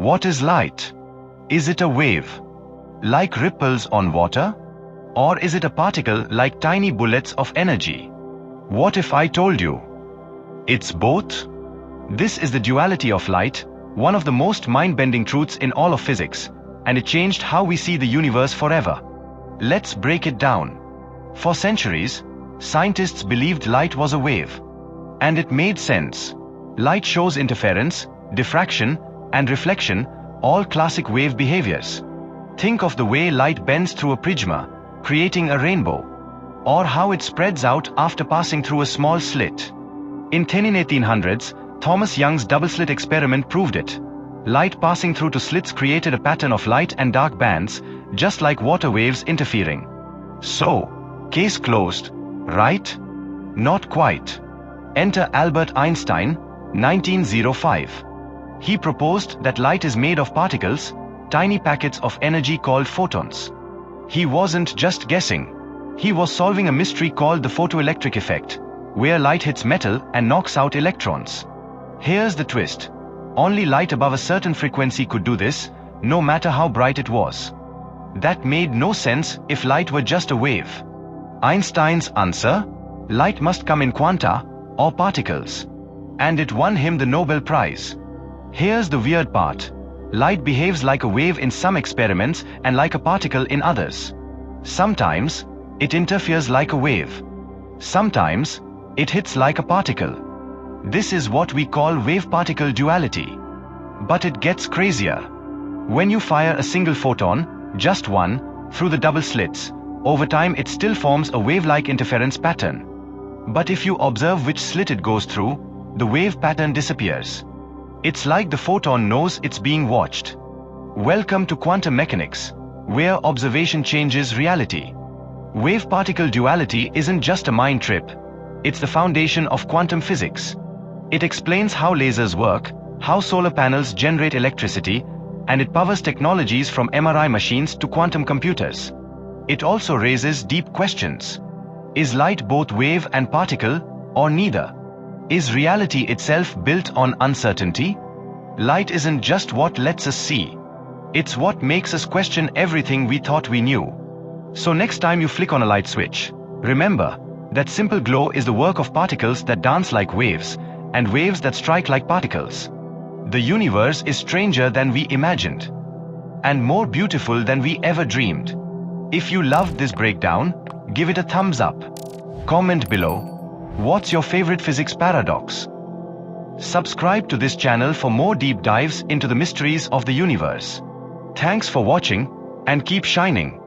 What is light? Is it a wave, like ripples on water? Or is it a particle like tiny bullets of energy? What if I told you it's both? This is the duality of light, one of the most mind-bending truths in all of physics, and it changed how we see the universe forever. Let's break it down. For centuries, scientists believed light was a wave. And it made sense. Light shows interference, diffraction, and reflection, all classic wave behaviors. Think of the way light bends through a prisma, creating a rainbow, or how it spreads out after passing through a small slit. In 1800s, Thomas Young's double-slit experiment proved it. Light passing through two slits created a pattern of light and dark bands, just like water waves interfering. So, case closed, right? Not quite. Enter Albert Einstein, 1905. He proposed that light is made of particles, tiny packets of energy called photons. He wasn't just guessing. He was solving a mystery called the photoelectric effect, where light hits metal and knocks out electrons. Here's the twist. Only light above a certain frequency could do this, no matter how bright it was. That made no sense if light were just a wave. Einstein's answer? Light must come in quanta, or particles. And it won him the Nobel Prize. Here's the weird part. Light behaves like a wave in some experiments and like a particle in others. Sometimes, it interferes like a wave. Sometimes, it hits like a particle. This is what we call wave-particle duality. But it gets crazier. When you fire a single photon, just one, through the double slits, over time it still forms a wave-like interference pattern. But if you observe which slit it goes through, the wave pattern disappears. It's like the photon knows it's being watched. Welcome to quantum mechanics, where observation changes reality. Wave-particle duality isn't just a mind trip. It's the foundation of quantum physics. It explains how lasers work, how solar panels generate electricity, and it powers technologies from MRI machines to quantum computers. It also raises deep questions. Is light both wave and particle, or neither? Is reality itself built on uncertainty? Light isn't just what lets us see. It's what makes us question everything we thought we knew. So next time you flick on a light switch, remember that simple glow is the work of particles that dance like waves, and waves that strike like particles. The universe is stranger than we imagined, and more beautiful than we ever dreamed. If you loved this breakdown, give it a thumbs up. Comment below. What's your favorite physics paradox? Subscribe to this channel for more deep dives into the mysteries of the universe. Thanks for watching, and keep shining.